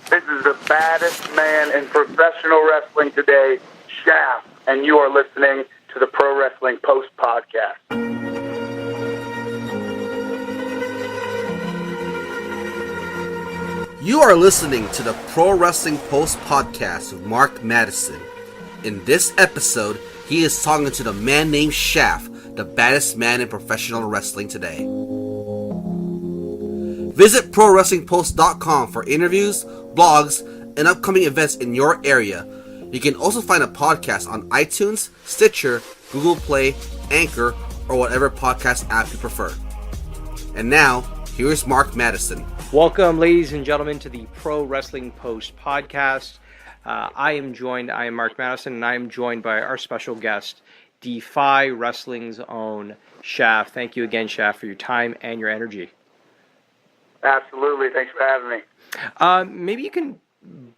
This is the baddest man in professional wrestling today, SCHAFF, and you are listening to the Pro Wrestling Post Podcast. You are listening to the Pro Wrestling Post Podcast with Mark Madison. In this episode, he is talking to the man named SCHAFF, the baddest man in professional wrestling today. Visit ProWrestlingPost.com for interviews, blogs, and upcoming events in your area. You can also find a podcast on iTunes, Stitcher, Google Play, Anchor, or whatever podcast app you prefer. And now, here's Mark Madison. Welcome, ladies and gentlemen, to the Pro Wrestling Post Podcast. I am Mark Madison, and I am joined by our special guest, Defy Wrestling's own SCHAFF. Thank you again, SCHAFF, for your time and your energy. Absolutely. Thanks for having me. Maybe you can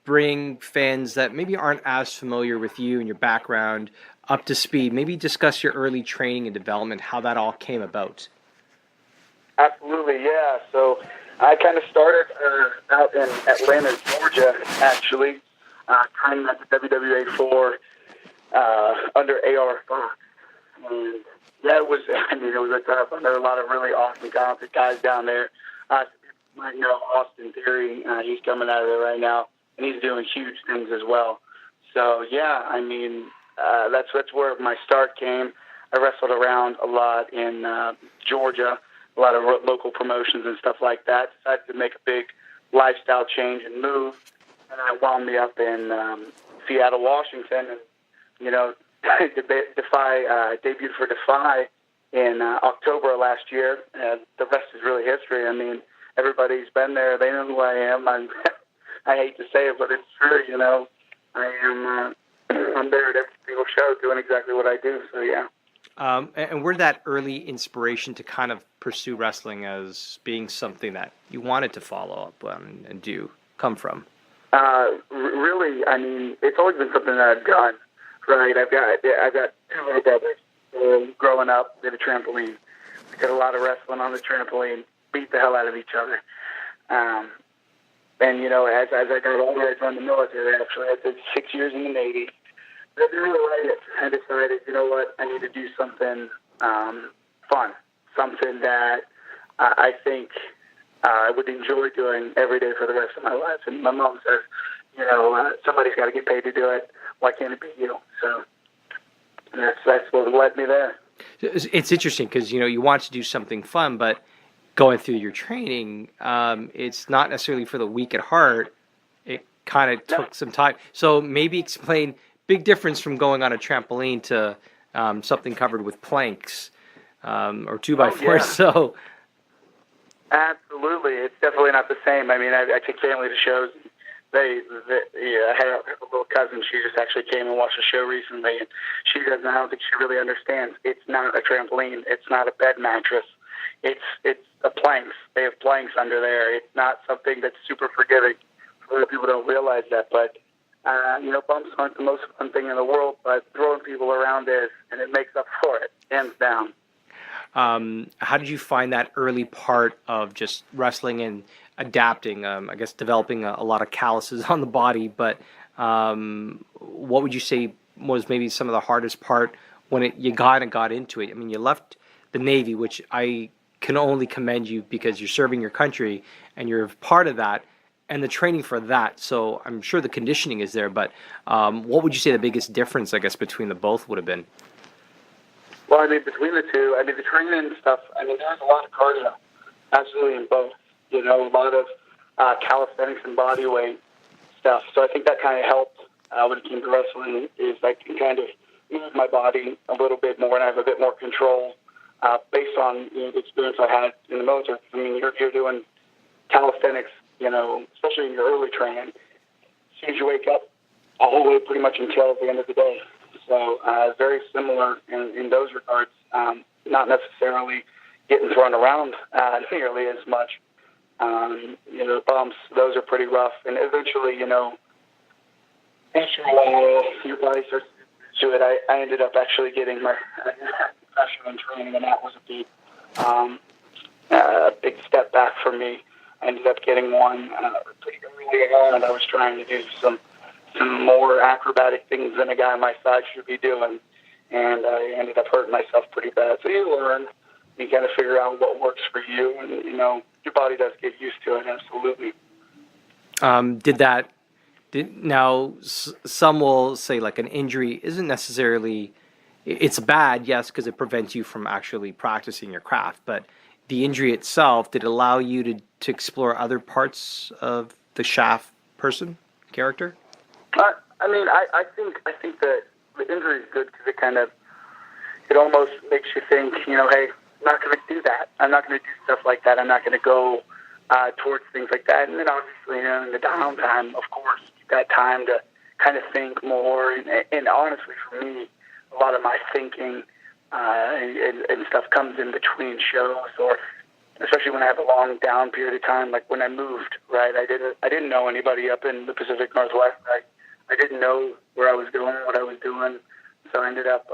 bring fans that maybe aren't as familiar with you and your background up to speed. Maybe discuss your early training and development, how that all came about. Absolutely, yeah. So I kind of started out in Atlanta, Georgia, actually, training at the WWA 4 under AR Fox. And yeah, it was a tough. I know a lot of really awesome, talented guys down there. You might know Austin Theory. He's coming out of there right now, and he's doing huge things as well. So yeah, I mean, that's where my start came. I wrestled around a lot in Georgia, a lot of local promotions and stuff like that. Decided to make a big lifestyle change and move, and I wound me up in Seattle, Washington, and debuted for Defy in October of last year, and the rest is really history. I mean, everybody's been there. They know who I am. I hate to say it, but it's true. I'm there at every single show doing exactly what I do. So yeah. And where did that early inspiration to kind of pursue wrestling as being something that you wanted to follow up on and do come from? Really, I mean, it's always been something that I've done. Right, I've got two little brothers. Growing up, did a trampoline. We did a lot of wrestling on the trampoline. Beat the hell out of each other. And as I got older, I joined the military. Actually, I did 6 years in the Navy. I didn't really like it. I decided, you know what, I need to do something fun, something that I think I would enjoy doing every day for the rest of my life. And my mom says, somebody's got to get paid to do it. Why can't it be you? So that's what led me there. It's interesting because, you want to do something fun, but going through your training, it's not necessarily for the weak at heart. It kind of took some time. So maybe explain big difference from going on a trampoline to something covered with planks or 2x4. Yeah. So absolutely, it's definitely not the same. I mean, I take family to shows. I had a little cousin. She just actually came and watched a show recently, and she doesn't. I don't think she really understands. It's not a trampoline. It's not a bed mattress. It's a planks. They have planks under there. It's not something that's super forgiving. A lot of people don't realize that, but bumps aren't the most fun thing in the world, but throwing people around is, and it makes up for it, hands down. How did you find that early part of just wrestling and adapting? I guess developing a lot of calluses on the body, but what would you say was maybe some of the hardest part when you got into it? I mean, you left the Navy, which I can only commend you because you're serving your country and you're part of that, and the training for that. So I'm sure the conditioning is there, but what would you say the biggest difference, I guess, between the both would have been? Well, I mean, between the two, I mean, the training and stuff, I mean, there's a lot of cardio, absolutely, in both. A lot of calisthenics and body weight stuff. So I think that kind of helped when it came to wrestling, is I can kind of move my body a little bit more and I have a bit more control based on the experience I had in the military. I mean, you're doing calisthenics, especially in your early training. As soon as you wake up, all the way pretty much until the end of the day. So very similar in those regards, not necessarily getting thrown around nearly as much. Bumps, those are pretty rough. And eventually, after a while, your body starts to do it. I ended up actually getting my concussion in training, and that was a big step back for me. I ended up getting one pretty early on, and I was trying to do some more acrobatic things than a guy my size should be doing, and I ended up hurting myself pretty bad. So you learn, you got to figure out what works for you, and your body does get used to it. Absolutely. Now some will say like an injury isn't necessarily, it's bad, yes, because it prevents you from actually practicing your craft, but the injury itself, did it allow you to explore other parts of the SCHAFF character? I think that the injury is good because it almost makes you think, hey, I'm not going to do that. I'm not going to do stuff like that. I'm not going to go towards things like that. And then obviously, in the downtime, of course, you've got time to kind of think more. And honestly, for me, a lot of my thinking and stuff comes in between shows, or especially when I have a long down period of time, like when I moved, right? I didn't know anybody up in the Pacific Northwest. I didn't know where I was going, what I was doing, so I ended up,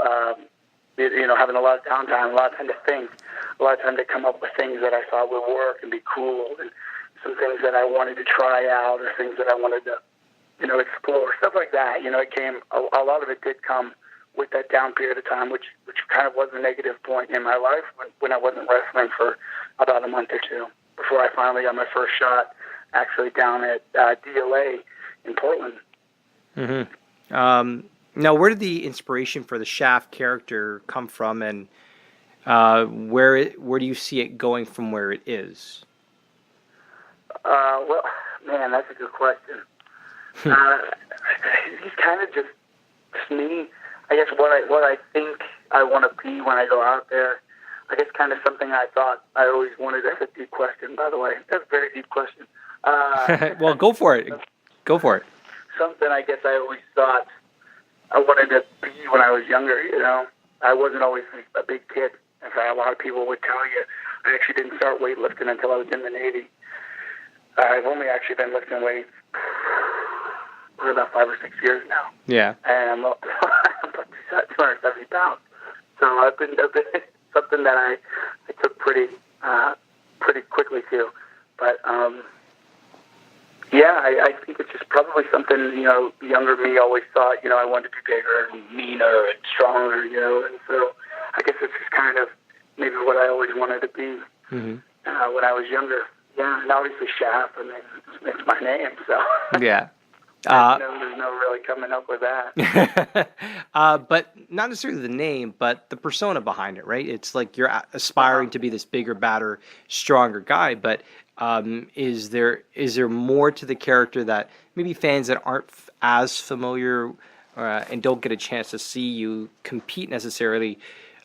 having a lot of downtime, a lot of time to think, a lot of time to come up with things that I thought would work and be cool, and some things that I wanted to try out, or things that I wanted to, explore, stuff like that. It came, a lot of it did come with that down period of time, which kind of was a negative point in my life when I wasn't wrestling for about a month or two before I finally got my first shot, actually down at DLA in Portland. Mm-hmm. Now, where did the inspiration for the SCHAFF character come from, and where do you see it going from where it is? Well, man, that's a good question. He's kind of just me. I guess what I think I want to be when I go out there. I guess kind of something I thought I always wanted. That's a deep question, by the way. That's a very deep question. Well, go for it. Go for it. Something I guess I always thought I wanted to be when I was younger. I wasn't always a big kid. In fact, a lot of people would tell you I actually didn't start weightlifting until I was in the Navy. I've only actually been lifting weights for about 5 or 6 years now. Yeah. And I'm about 270 pounds. So I've been something that I took pretty quickly to. But I think it's just probably something, younger me always thought, I wanted to be bigger and meaner and stronger, and so I guess it's just kind of maybe what I always wanted to be when I was younger. Yeah, and obviously SCHAFF, and it's my name, so. Yeah. There's no really coming up with that. But not necessarily the name, but the persona behind it, right? It's like you're aspiring to be this bigger, badder, stronger guy, but is there more to the character that maybe fans that aren't as familiar and don't get a chance to see you compete necessarily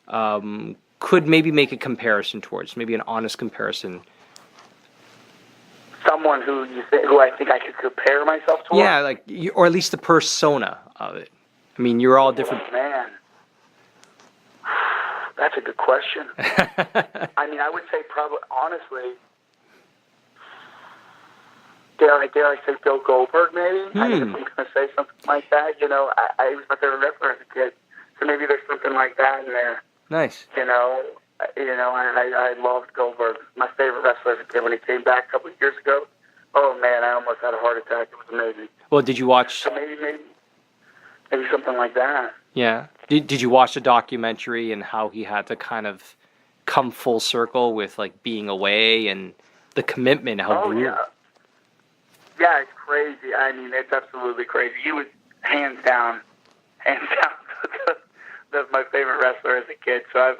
could maybe make a comparison towards, maybe an honest comparison? Someone who I think I could compare myself to? Yeah, or at least the persona of it. I mean, you're all different. Oh, man. That's a good question. I would say probably, honestly, dare I say Bill Goldberg, maybe? I was going to say something like that. I was my favorite wrestler as a kid, so maybe there's something like that in there. Nice. I loved Goldberg. My favorite wrestler as a kid when he came back a couple of years ago. Oh, man, I almost had a heart attack. It was amazing. Well, did you watch... So maybe something like that. Yeah. Did you watch the documentary and how he had to kind of come full circle with, being away and the commitment, how real? Yeah. Yeah, it's crazy. It's absolutely crazy. He was hands down my favorite wrestler as a kid. So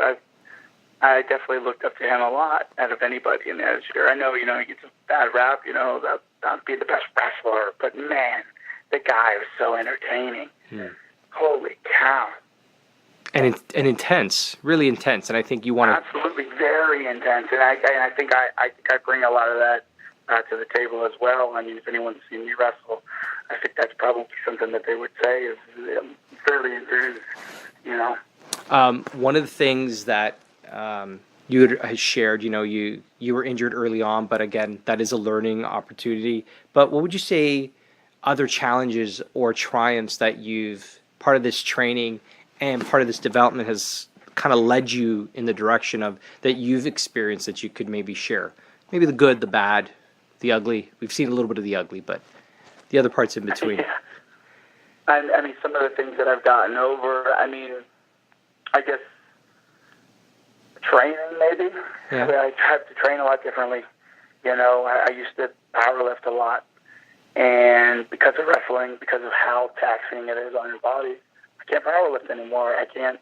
I definitely looked up to him a lot out of anybody in the industry. I know, he gets a bad rap, about being the best wrestler, but man, the guy was so entertaining. Yeah. Holy cow. And intense, really intense. And I think you want to... Absolutely, very intense. And I think I bring a lot of that to the table as well. If anyone's seen me wrestle, I think that's probably something that they would say is fairly intense, One of the things that you had shared, you were injured early on, but again, that is a learning opportunity. But what would you say other challenges or triumphs that part of this training and part of this development has kind of led you in the direction of that you've experienced that you could maybe share? Maybe the good, the bad, the ugly. We've seen a little bit of the ugly, but the other parts in between. Yeah. I mean, some of the things that I've gotten over, I mean, I guess training maybe. Yeah. I have to train a lot differently. You know, I used to power lift a lot. And because of wrestling, because of how taxing it is on your body, I can't power lift anymore. I can't.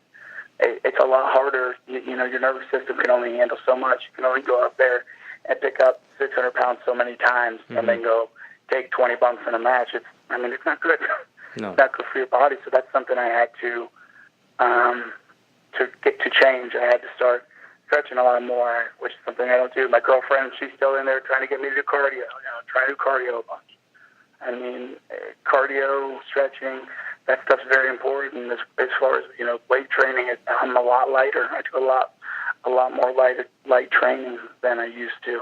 It's a lot harder. You know, your nervous system can only handle so much. You can only go up there and pick up 600 pounds so many times and then go take 20 bumps in a match. It's not good. No. It's not good for your body. So that's something I had to get to change. I had to start stretching a lot more, which is something I don't do. My girlfriend, she's still in there trying to get me to do cardio. You know, trying to do cardio a bunch. I mean, cardio, stretching, that stuff's very important. As far as, you know, weight training, I'm a lot lighter. I do a lot more light training than I used to.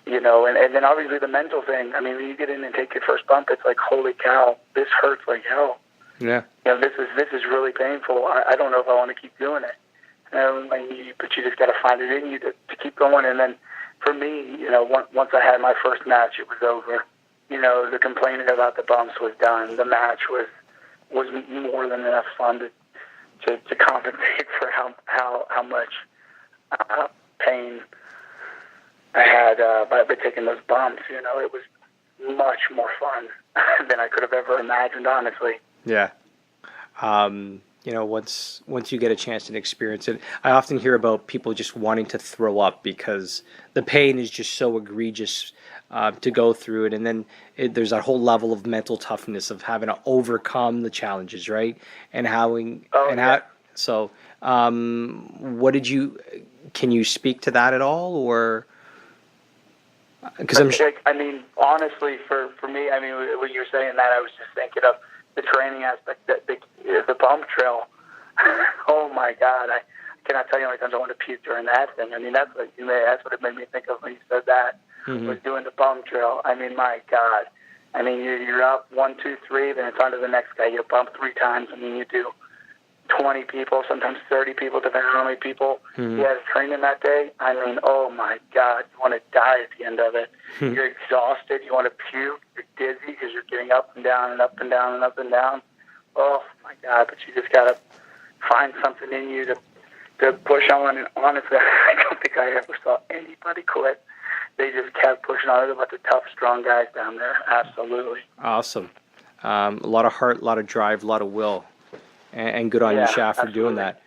You know, and then obviously the mental thing. I mean, when you get in and take your first bump, it's like, holy cow, this hurts like hell. Yeah. You know, this is really painful. I don't know if I want to keep doing it. But you just got to find it in you to keep going. And then for me, you know, once I had my first match, it was over. You know, the complaining about the bumps was done. The match was more than enough fun to compensate for how much pain I had by taking those bumps. You know, it was much more fun than I could have ever imagined, honestly. Yeah. You know, once you get a chance to experience it, I often hear about people just wanting to throw up because the pain is just so egregious to go through it. And then there's that whole level of mental toughness of having to overcome the challenges, right? And so can you speak to that at all, or? Because I mean, honestly, for me, I mean, when you were saying that, I was just thinking of the training aspect, the bump trail. Oh my God, I cannot tell you how many times I want to puke during that thing. I mean, that's what it made me think of when you said that. Was doing the bump trail. I mean, my God. I mean, you're up 1, 2, 3, then it's on to the next guy. You bump 3 times. I mean, you do 20 people, sometimes 30 people, depending on how many people you had training that day. I mean, oh my God, you want to die at the end of it. You're exhausted. You want to puke. You're dizzy because you're getting up and down and up and down and up and down. Oh my God, but you just got to find something in you to push on. And honestly, I don't think I ever saw anybody quit. They just kept pushing on. They're about the tough, strong guys down there. Absolutely. Awesome. A lot of heart, a lot of drive, a lot of will. And good on you, SCHAFF, for doing that.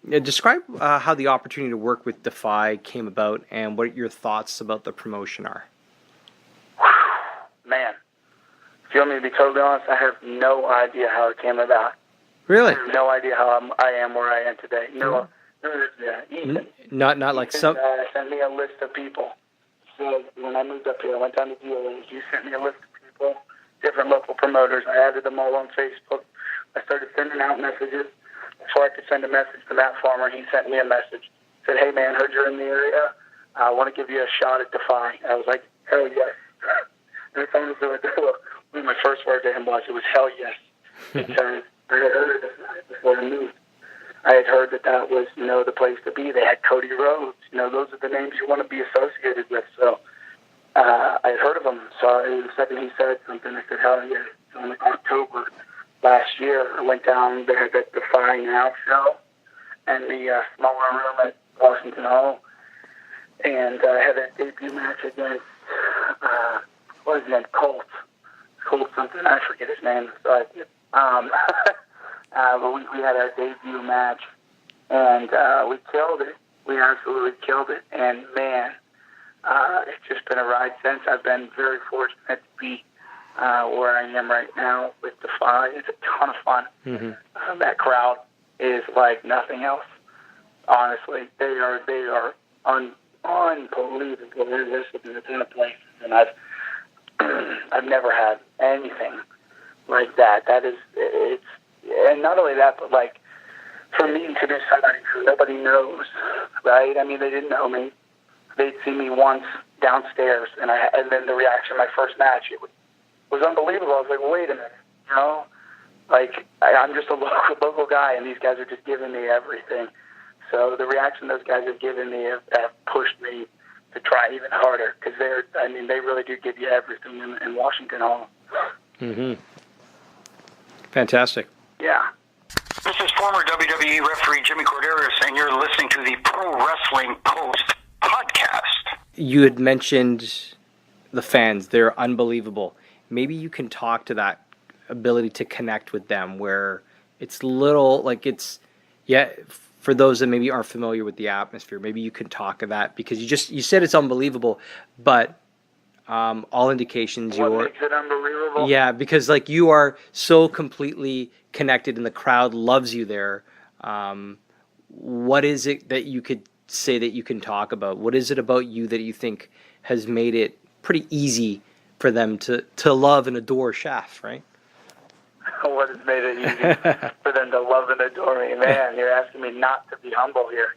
Describe how the opportunity to work with Defy came about and what your thoughts about the promotion are. Man, if you want me to be totally honest, I have no idea how it came about. Really? I have no idea how I am where I am today. No, Ethan. Not like Ethan, some. Sent me a list of people. So when I moved up here, I went down to DOA. He sent me a list of people, different local promoters. I added them all on Facebook. I started sending out messages. Before I could send a message to Matt Farmer, he sent me a message. Said, hey, man, heard you're in the area. I want to give you a shot at Defy. I was like, hell yes. And it's almost one of my first words to him was, it was hell yes. Because I had heard of Defy before I moved. I had heard that was, you know, the place to be. They had Cody Rhodes. You know, those are the names you want to be associated with. So I had heard of them. So the second he said something, I said, hell yes. So in October last year, I went down there at the Defy Now show and the smaller room at Washington Hall, and I had a debut match against, what was his name, Colt something, I forget his name, so but we had a debut match, and we killed it. We absolutely killed it, and man, it's just been a ride since. I've been very fortunate to be where I am right now with Defy. It's a ton of fun. That crowd is like nothing else. Honestly, they are unbelievable. They're listed in a ton of places, and I've never had anything like that. And not only that, but like for me to be somebody who nobody knows, right? I mean, they didn't know me. They'd see me once downstairs, and then the reaction of my first match, it was unbelievable. I was like, wait a minute, you know? Like, I'm just a local guy, and these guys are just giving me everything. So the reaction those guys have given me have pushed me to try even harder, because they really do give you everything in Washington Hall. Mm-hmm. Fantastic. Yeah. This is former WWE referee Jimmy Corderas, and you're listening to the Pro Wrestling Post Podcast. You had mentioned the fans. They're unbelievable. Maybe you can talk to that ability to connect with them, where it's little, like it's, yeah, for those that maybe aren't familiar with the atmosphere, maybe you can talk of that, because you said it's unbelievable, but all indications What makes it unbelievable? Yeah, because like you are so completely connected and the crowd loves you there. What is it that you could say that you can talk about? What is it about you that you think has made it pretty easy for them to love and adore SCHAFF, right? What has made it easy for them to love and adore me? Man, you're asking me not to be humble here.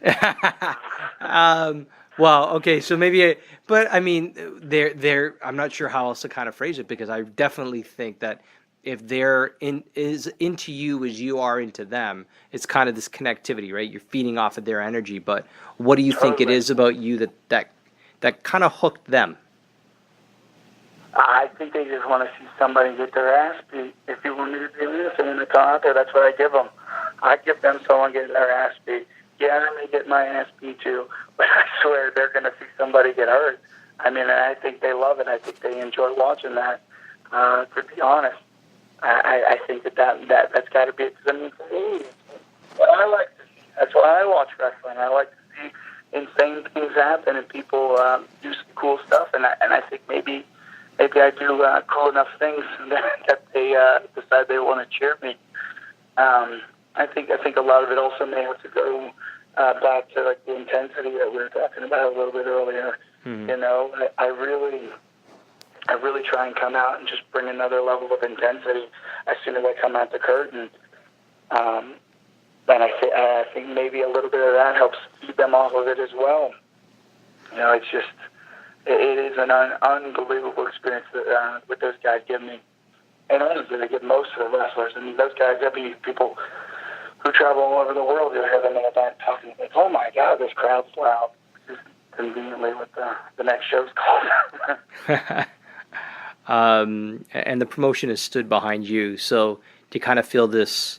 Well, okay, so maybe, but I mean, they're. I'm not sure how else to kind of phrase it, because I definitely think that if they're into you as you are into them, it's kind of this connectivity, right? You're feeding off of their energy. But what do you think it is about you that kind of hooked them? I think they just want to see somebody get their ass beat. If you want me to be innocent in the car out there, that's what I give them. I give them someone getting their ass beat. Yeah, I may get my ass beat too, but I swear they're going to see somebody get hurt. I mean, I think they love it. I think they enjoy watching that. To be honest, I think that's got to be it. Because I mean, for me, what I like to see. That's why I watch wrestling. I like to see insane things happen and people do some cool stuff. And I think maybe I do cool enough things that they decide they want to cheer me. I think a lot of it also may have to go back to like the intensity that we were talking about a little bit earlier. Mm-hmm. You know, I really try and come out and just bring another level of intensity as soon as I come out the curtain. And I think maybe a little bit of that helps feed them off of it as well. You know, it's just, it is an unbelievable experience that what those guys give me. And honestly, they give most of the wrestlers. I mean, those guys, there'll be people who travel all over the world, you'll hear them in the back talking like, oh my God, this crowd's loud. Just conveniently what the next show's called. And the promotion has stood behind you. So do you kind of feel this,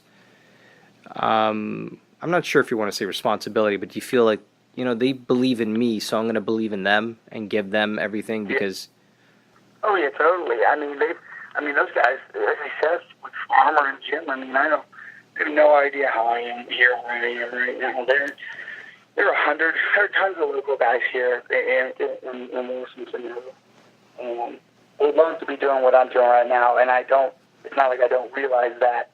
I'm not sure if you want to say responsibility, but do you feel like, you know, they believe in me, so I'm going to believe in them and give them everything because... Oh, yeah, totally. I mean, those guys, as I said, with Farmer and Jim, I mean, I have no idea how I am here where I am right now. There are tons of local guys here in Washington. They'd love to be doing what I'm doing right now, and it's not like I don't realize that.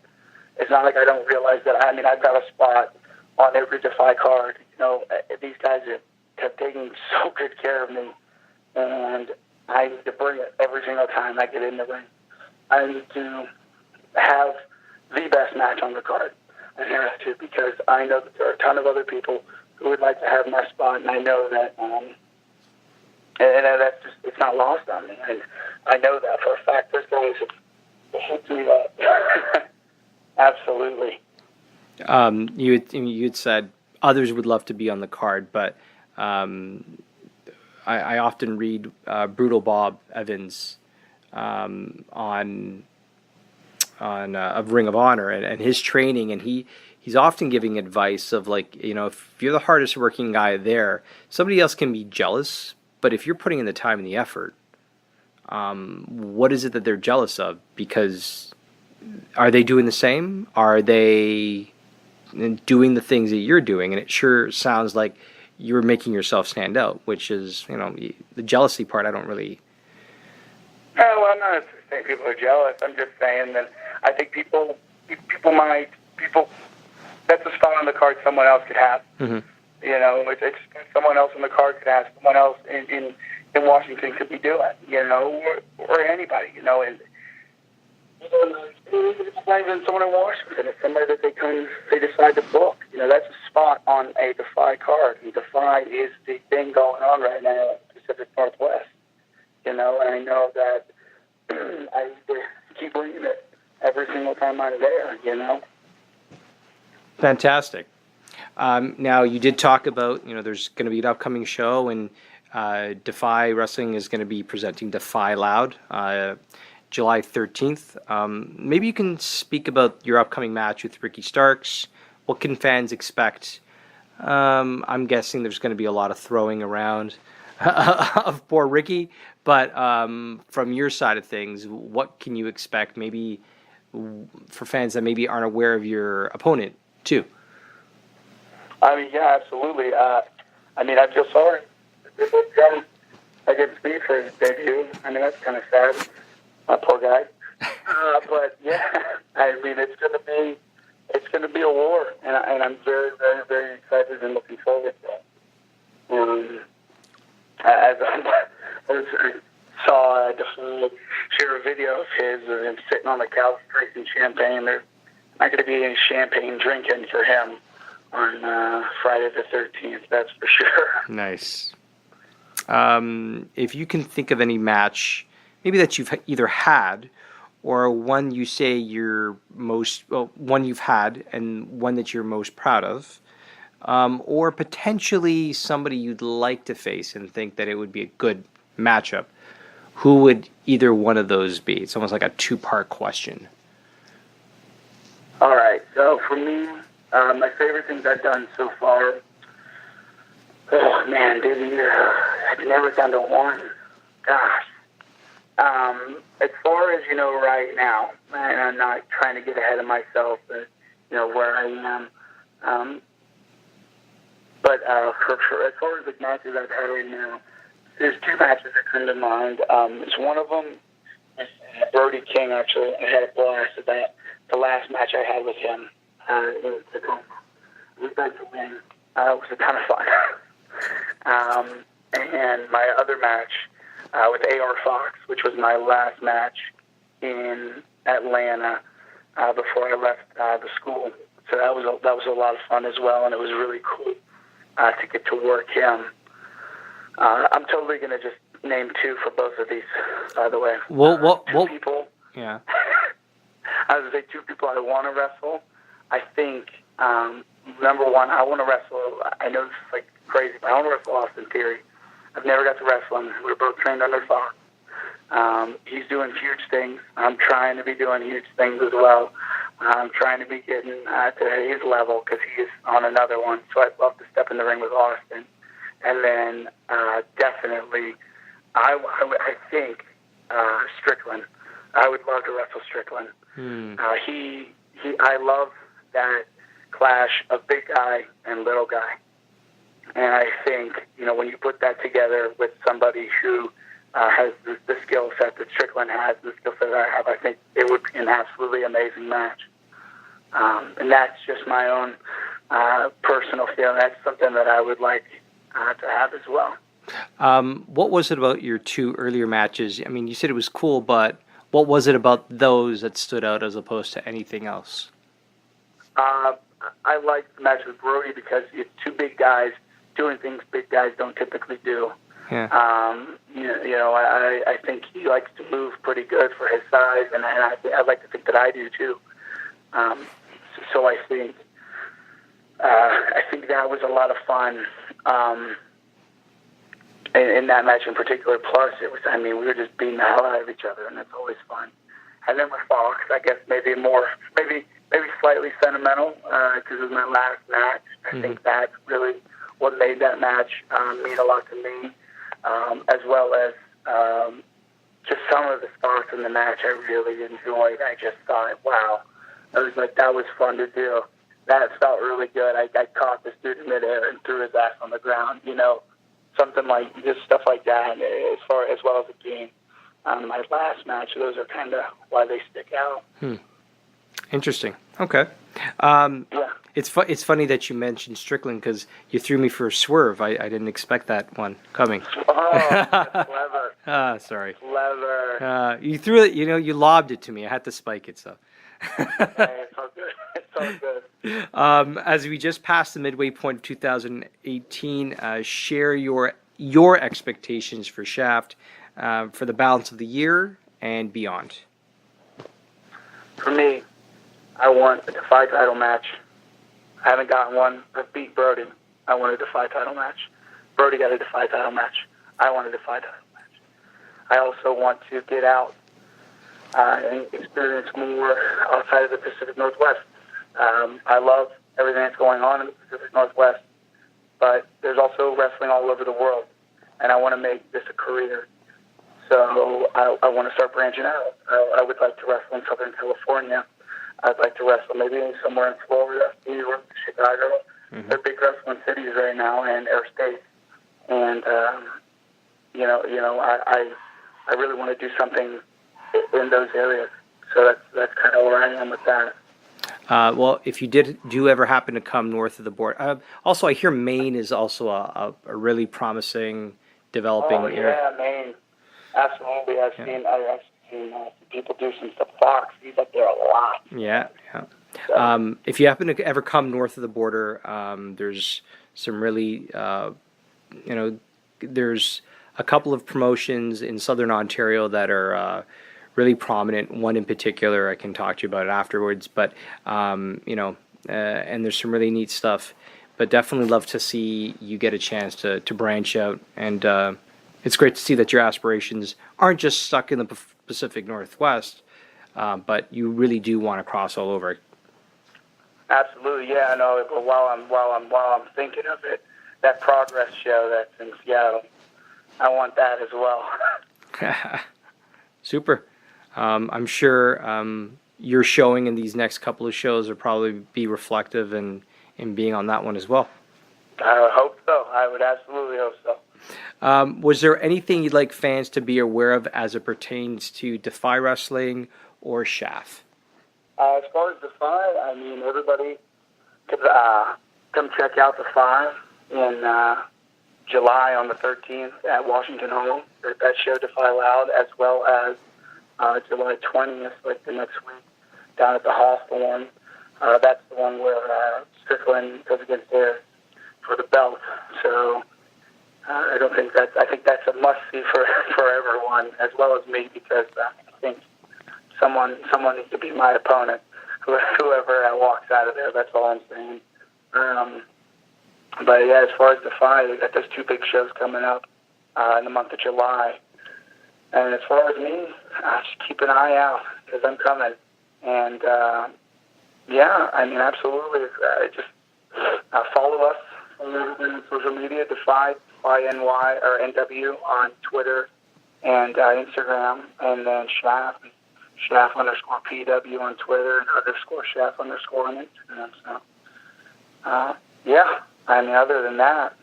I mean, I've got a spot on every Defy card. You know, these guys have taken so good care of me, and I need to bring it every single time I get in the ring. I need to have the best match on the card. I have to, because I know that there are a ton of other people who would like to have my spot, and I know that, and that's just, it's not lost on me. And I know that for a fact. Those guys have hooked me up. Absolutely. You had said others would love to be on the card, but I often read Brutal Bob Evans on of Ring of Honor and his training, and he's often giving advice of like, you know, if you're the hardest working guy there, somebody else can be jealous, but if you're putting in the time and the effort, what is it that they're jealous of? Because are they doing the same? Are they doing the things that you're doing? And it sure sounds like you're making yourself stand out, which is, you know, the jealousy part I don't really... Oh, well, I'm not saying people are jealous. I'm just saying that I think people, that's a spot on the card someone else could have. Mm-hmm. You know, it's someone else on the card could have, someone else in Washington could be doing, you know, or anybody, you know, and it's not even someone in Washington. It's somebody that they decide to book. You know, that's a spot on a Defy card. And Defy is the thing going on right now in the Pacific Northwest. You know, and I know that I need to keep bringing it every single time I'm there, you know. Fantastic. Now, you did talk about, you know, there's going to be an upcoming show, and Defy Wrestling is going to be presenting Defy Loud July 13th. Maybe you can speak about your upcoming match with Ricky Starks. What can fans expect? I'm guessing there's going to be a lot of throwing around of poor Ricky, but from your side of things, what can you expect? Maybe for fans that maybe aren't aware of your opponent too. I mean, yeah, absolutely. I feel sorry against me for his debut. I mean, that's kind of sad. Poor guy. But yeah, I mean, it's gonna be a war, and I'm very, very, very excited and looking forward to it. As I saw share a video of his of him sitting on the couch drinking champagne. There's not going to be any champagne drinking for him on Friday the 13th. That's for sure. Nice. If you can think of any match, maybe that you've either had, or one you say one you've had and one that you're most proud of, or potentially somebody you'd like to face and think that it would be a good matchup, who would either one of those be? It's almost like a two-part question. All right. So for me, my favorite things I've done so far. Oh man, I've never done to one. Gosh. As far as right now, and I'm not trying to get ahead of myself, but where I am. But for sure, as far as the matches I've had right now, there's two matches that come to mind. It's one of them is Brody King. Actually, I had a blast at that. The last match I had with him, it was meant to win. It was a ton of fun. And my other match with AR Fox, which was my last match in Atlanta before I left the school. So that was a lot of fun as well, and it was really cool to get to work him. I'm totally going to just name two for both of these, by the way. Two people. Yeah. I was going to say two people I want to wrestle. I think, number one, I want to wrestle, I know this is like crazy, but I want to wrestle Austin Theory. I've never got to wrestle him. We're both trained under Fox. He's doing huge things. I'm trying to be doing huge things as well. I'm trying to be getting to his level because he is on another one. So I'd love to step in the ring with Austin. And then definitely, I think Strickland. I would love to wrestle Strickland. I love that clash of big guy and little guy. And I think, when you put that together with somebody who has the skill set that Strickland has, the skill set that I have, I think it would be an absolutely amazing match. And that's just my own personal feeling. That's something that I would like to have as well. What was it about your two earlier matches? I mean, you said it was cool, but what was it about those that stood out as opposed to anything else? I liked the match with Brody because it's two big guys doing things big guys don't typically do. Yeah. I think he likes to move pretty good for his size, and I'd like to think that I do too. So I think that was a lot of fun in that match in particular. Plus, we were just beating the hell out of each other, and that's always fun. And then with Fox, I guess maybe slightly sentimental because it was my last match. I think that's really what made that match mean a lot to me, as well as just some of the spots in the match I really enjoyed. I just thought, wow, that was fun to do. That felt really good. I caught this dude in midair and threw his ass on the ground. Something like just stuff like that. As well as the game. My last match, those are kind of why they stick out. Interesting. Okay. Yeah. It's funny that you mentioned Strickland because you threw me for a swerve. I didn't expect that one coming. Oh, that's clever. Sorry. Clever. You threw it. You lobbed it to me. I had to spike it. So. Hey, it's all good. It's all good. As we just passed the midway point of 2018, share your expectations for Shaft for the balance of the year and beyond. For me, I want a Defy title match. I haven't gotten one. I beat Brody. I want a Defy title match. Brody got a Defy title match. I want a Defy title match. I also want to get out and experience more outside of the Pacific Northwest. I love everything that's going on in the Pacific Northwest, but there's also wrestling all over the world, and I want to make this a career. So I want to start branching out. I would like to wrestle in Southern California. I'd like to wrestle maybe somewhere in Florida, New York, Chicago. They're big wrestling cities right now, and air states. And I really want to do something in those areas. So that's kind of where I am with that. Well, if you do ever happen to come north of the border, also I hear Maine is also a really promising developing area. Yeah, Maine, absolutely. I've seen people do some stuff. Fox, he's up there a lot. Yeah. So. If you happen to ever come north of the border, there's some really, there's a couple of promotions in Southern Ontario that are really prominent. One in particular, I can talk to you about it afterwards. But and there's some really neat stuff. But definitely love to see you get a chance to branch out, and it's great to see that your aspirations aren't just stuck in the Pacific Northwest, but you really do want to cross all over. Absolutely, yeah. I know. But while I'm thinking of it, that Progress show that's in Seattle, I want that as well. Super. I'm sure your showing in these next couple of shows will probably be reflective in being on that one as well. I would hope so. I would absolutely hope so. Was there anything you'd like fans to be aware of as it pertains to Defy Wrestling or SCHAFF? As far as Defy, I mean, everybody could come check out Defy in July on the 13th at Washington Hall. That show, Defy Loud, as well as July 20th, like the next week, down at the Hawthorne. That's the one where Strickland goes against Ayers for the belt. So I think that's a must-see for everyone, as well as me, because I think someone needs to be my opponent, whoever walks out of there. That's all I'm saying. But yeah, as far as Defy, we got those two big shows coming up in the month of July. And as far as me, just keep an eye out, because I'm coming. And yeah, I mean, absolutely. Just follow us on social media, Defy NY or NW on Twitter and Instagram, and then SCHAFF _PW on Twitter and _SCHAFF on Instagram. So, yeah, I mean, other than that,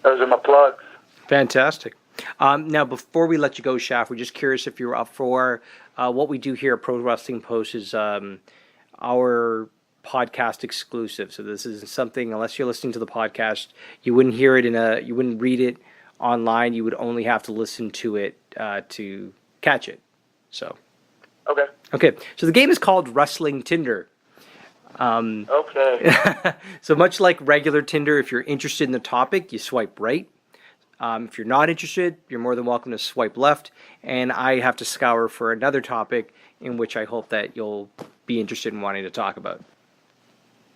those are my plugs. Fantastic. Now, before we let you go, SCHAFF, we're just curious if you're up for what we do here at Pro Wrestling Post is our podcast exclusive. So this is something, unless you're listening to the podcast, you wouldn't hear it you wouldn't read it online. You would only have to listen to it to catch it. So. Okay. So the game is called Wrestling Tinder. Okay. So much like regular Tinder, if you're interested in the topic, you swipe right. If you're not interested, you're more than welcome to swipe left. And I have to scour for another topic in which I hope that you'll be interested in wanting to talk about.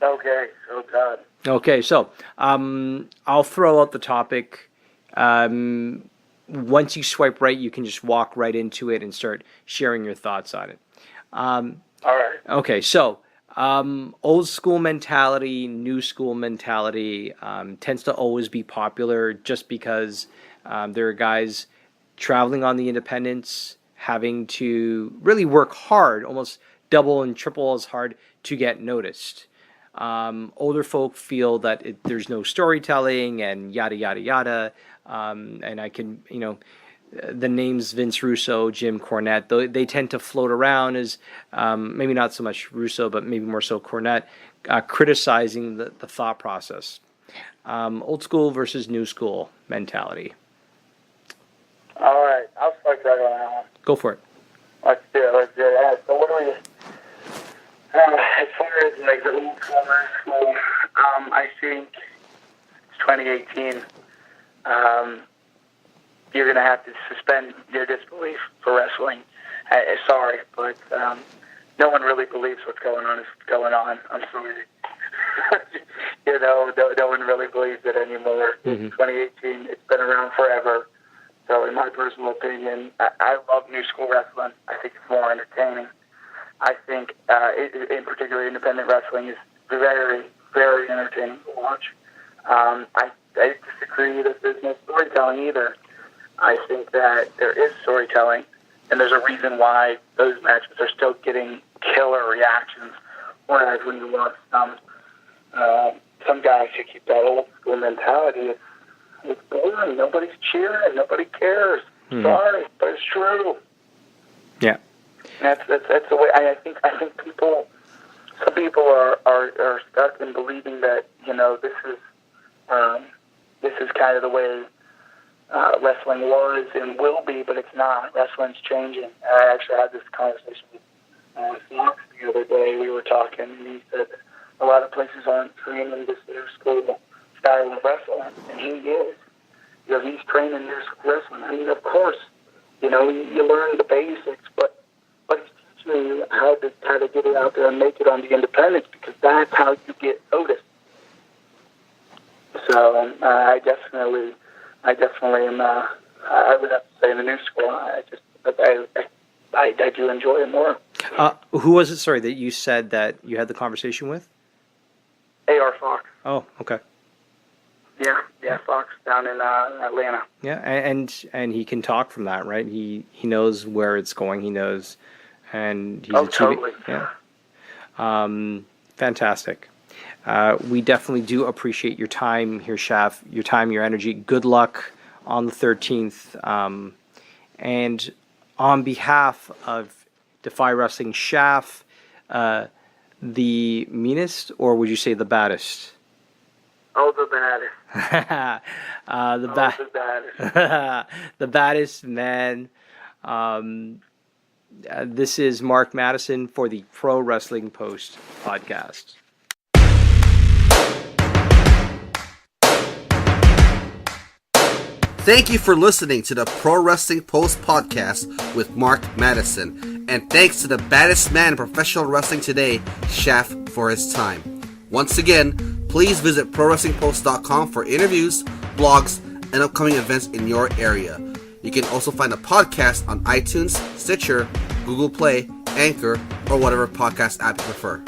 Okay. Oh, God. Okay, so I'll throw out the topic. Once you swipe right, you can just walk right into it and start sharing your thoughts on it. All right. Okay, so old school mentality, new school mentality tends to always be popular just because there are guys traveling on the independents, having to really work hard, almost double and triple as hard to get noticed. Older folk feel that there's no storytelling and yada, yada, yada. And I can, the names Vince Russo, Jim Cornette, they tend to float around as maybe not so much Russo, but maybe more so Cornette, criticizing the thought process. Old school versus new school mentality. All right. I'll start right on that one. Go for it. Let's do it. So what do we... as far as like the old school, I think it's 2018. You're going to have to suspend your disbelief for wrestling. Sorry, but no one really believes what's going on is going on. I'm sorry. No one really believes it anymore. 2018, it's been around forever. So in my personal opinion, I love new school wrestling. I think it's more entertaining. I think, in particular, independent wrestling is very, very entertaining to watch. I disagree that there's no storytelling either. I think that there is storytelling, and there's a reason why those matches are still getting killer reactions. Whereas when you watch some guys who keep that old school mentality, it's boring. Nobody's cheering. Nobody cares. Sorry, but it's true. Yeah. That's the way. I think people. Some people are stuck in believing that this is kind of the way wrestling was and will be, but it's not. Wrestling's changing. I actually had this conversation with Fox the other day. We were talking, and he said a lot of places aren't training this new school style of wrestling, and he is. He's training new school wrestling. I mean, of course, you learn the basics, but he's teaching you how to get it out there and make it on the independents, because that's how you get noticed. So I definitely am. I would have to say in the new school, I do enjoy it more. Who was it? Sorry, that you said that you had the conversation with? A.R. Fox. Oh, okay. Yeah, Fox down in Atlanta. Yeah, and he can talk from that, right? He knows where it's going. He knows, and he's totally. Yeah. Fantastic. We definitely do appreciate your time here, SCHAFF. Your time, your energy. Good luck on the 13th. And on behalf of Defy Wrestling, SCHAFF, the meanest, or would you say the baddest? Oh, the baddest. The baddest. The baddest, man. This is Mark Madison for the Pro Wrestling Post Podcast. Thank you for listening to the Pro Wrestling Post Podcast with Mark Madison. And thanks to the baddest man in professional wrestling today, SCHAFF, for his time. Once again, please visit ProWrestlingPost.com for interviews, blogs, and upcoming events in your area. You can also find a podcast on iTunes, Stitcher, Google Play, Anchor, or whatever podcast app you prefer.